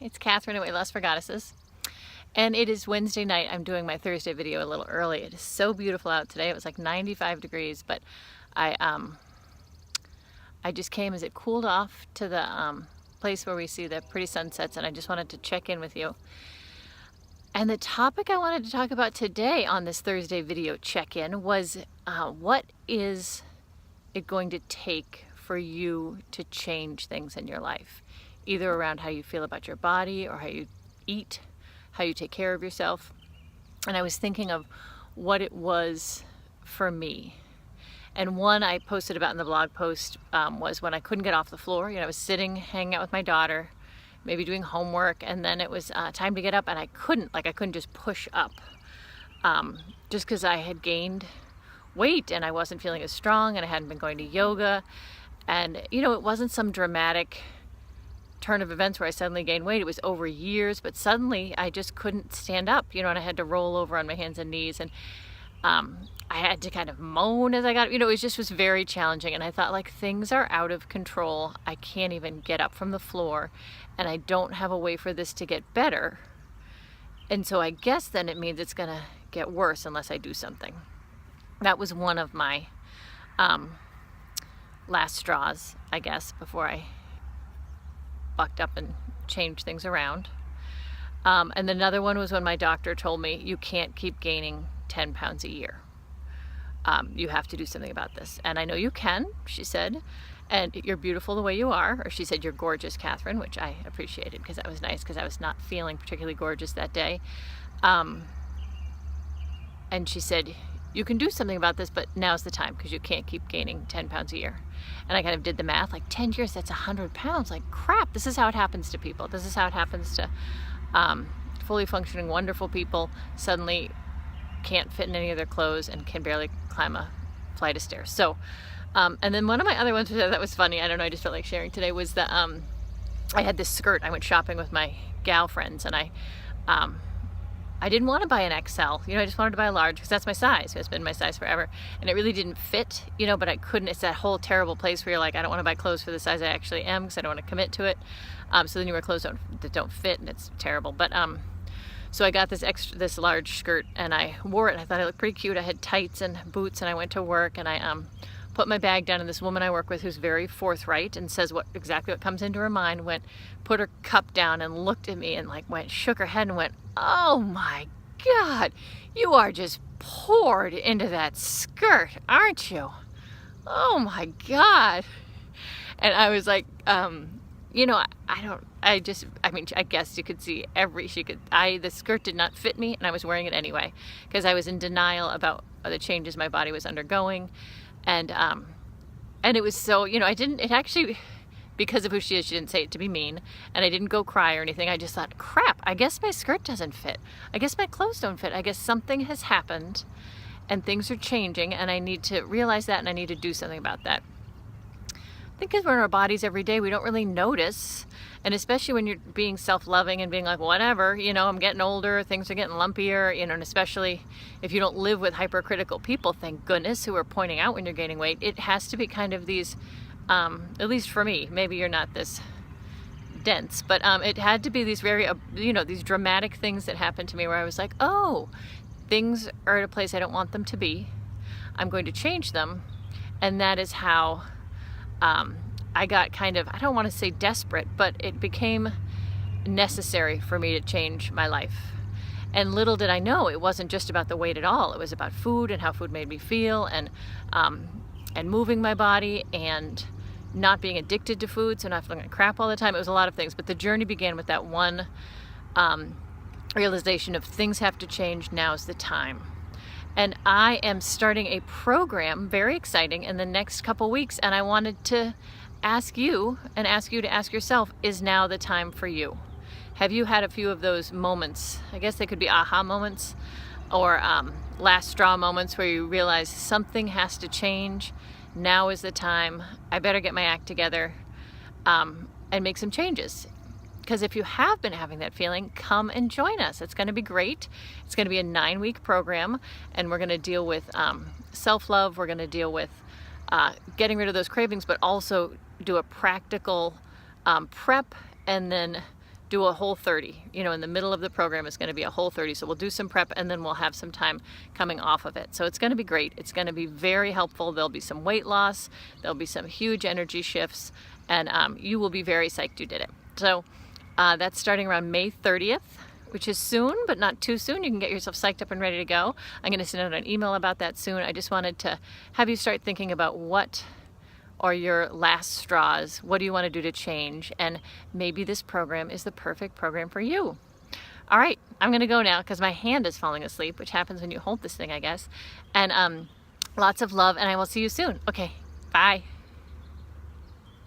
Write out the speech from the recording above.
it's Catherine at Weight Loss for Goddesses, and it is Wednesday night. I'm doing my Thursday video a little early. It is so beautiful out today. It was like 95 degrees, but I just came as it cooled off to the place where we see the pretty sunsets, and I just wanted to check in with you. And the topic I wanted to talk about today on this Thursday video check-in was what is it going to take for you to change things in your life, either around how you feel about your body or how you eat, how you take care of yourself. And I was thinking of what it was for me. And one I posted about in the blog post was when I couldn't get off the floor. You know, I was sitting, hanging out with my daughter, maybe doing homework, and then it was time to get up, and I couldn't just push up just because I had gained weight and I wasn't feeling as strong, and I hadn't been going to yoga. And, you know, it wasn't some dramatic turn of events where I suddenly gained weight. It was over years, but suddenly I just couldn't stand up, you know, and I had to roll over on my hands and knees, and I had to kind of moan as I got, you know, it was very challenging. And I thought, like, things are out of control. I can't even get up from the floor, and I don't have a way for this to get better. And so I guess then it means it's gonna get worse unless I do something. That was one of my last straws, I guess, before I bucked up and changed things around. And another one was when my doctor told me, you can't keep gaining 10 pounds a year. You have to do something about this. And I know you can, she said, and you're beautiful the way you are. Or she said, you're gorgeous, Catherine, which I appreciated because that was nice, because I was not feeling particularly gorgeous that day. And she said, you can do something about this, but now's the time, because you can't keep gaining 10 pounds a year. And I kind of did the math, like 10 years, that's 100 pounds. Like, crap, this is how it happens to people. This is how it happens to fully functioning, wonderful people suddenly can't fit in any of their clothes and can barely climb a flight of stairs. So, and then one of my other ones that was funny, I don't know, I just felt like sharing today, was that I had this skirt. I went shopping with my gal friends, and I didn't want to buy an XL, you know, I just wanted to buy a large because that's my size. It's been my size forever, and it really didn't fit, you know, but I couldn't. It's that whole terrible place where you're like, I don't want to buy clothes for the size I actually am because I don't want to commit to it. So then you wear clothes that don't fit, and it's terrible. But so I got this large skirt, and I wore it, and I thought it looked pretty cute. I had tights and boots, and I went to work, and I put my bag down, and this woman I work with, who's very forthright and says exactly what comes into her mind, put her cup down and looked at me and shook her head and went, oh my God, you are just poured into that skirt, aren't you? Oh my God. And I was like, you know, I guess you could see the skirt did not fit me, and I was wearing it anyway because I was in denial about the changes my body was undergoing. And it was so, you know, it actually, because of who she is, she didn't say it to be mean, and I didn't go cry or anything. I just thought, crap, I guess my skirt doesn't fit. I guess my clothes don't fit. I guess something has happened and things are changing, and I need to realize that, and I need to do something about that. I think because we're in our bodies every day, we don't really notice. And especially when you're being self-loving and being like, whatever, you know, I'm getting older, things are getting lumpier, you know, and especially if you don't live with hypercritical people, thank goodness, who are pointing out when you're gaining weight, it has to be kind of these, at least for me, maybe you're not this dense, but it had to be these very, you know, these dramatic things that happened to me where I was like, oh, things are at a place I don't want them to be. I'm going to change them. And that is how I got kind of, I don't want to say desperate, but it became necessary for me to change my life. And little did I know, it wasn't just about the weight at all. It was about food and how food made me feel, and moving my body, and not being addicted to food, so not feeling like crap all the time. It was a lot of things, but the journey began with that one realization of things have to change, now's the time. And I am starting a program, very exciting, in the next couple weeks, and I wanted to ask you to ask yourself, is now the time for you? Have you had a few of those moments? I guess they could be aha moments, or last straw moments where you realize something has to change. Now is the time. I better get my act together and make some changes. Because if you have been having that feeling, come and join us. It's going to be great. It's going to be a 9-week program, and we're going to deal with self-love. We're going to deal with getting rid of those cravings, but also do a practical prep, and then do a whole 30. You know, in the middle of the program is going to be a whole 30. So we'll do some prep and then we'll have some time coming off of it. So it's going to be great. It's going to be very helpful. There'll be some weight loss. There'll be some huge energy shifts, and you will be very psyched you did it. So that's starting around May 30th, which is soon, but not too soon. You can get yourself psyched up and ready to go. I'm going to send out an email about that soon. I just wanted to have you start thinking about what are your last straws. What do you want to do to change? And maybe this program is the perfect program for you. All right, I'm going to go now because my hand is falling asleep, which happens when you hold this thing, I guess. And lots of love, and I will see you soon. Okay, bye.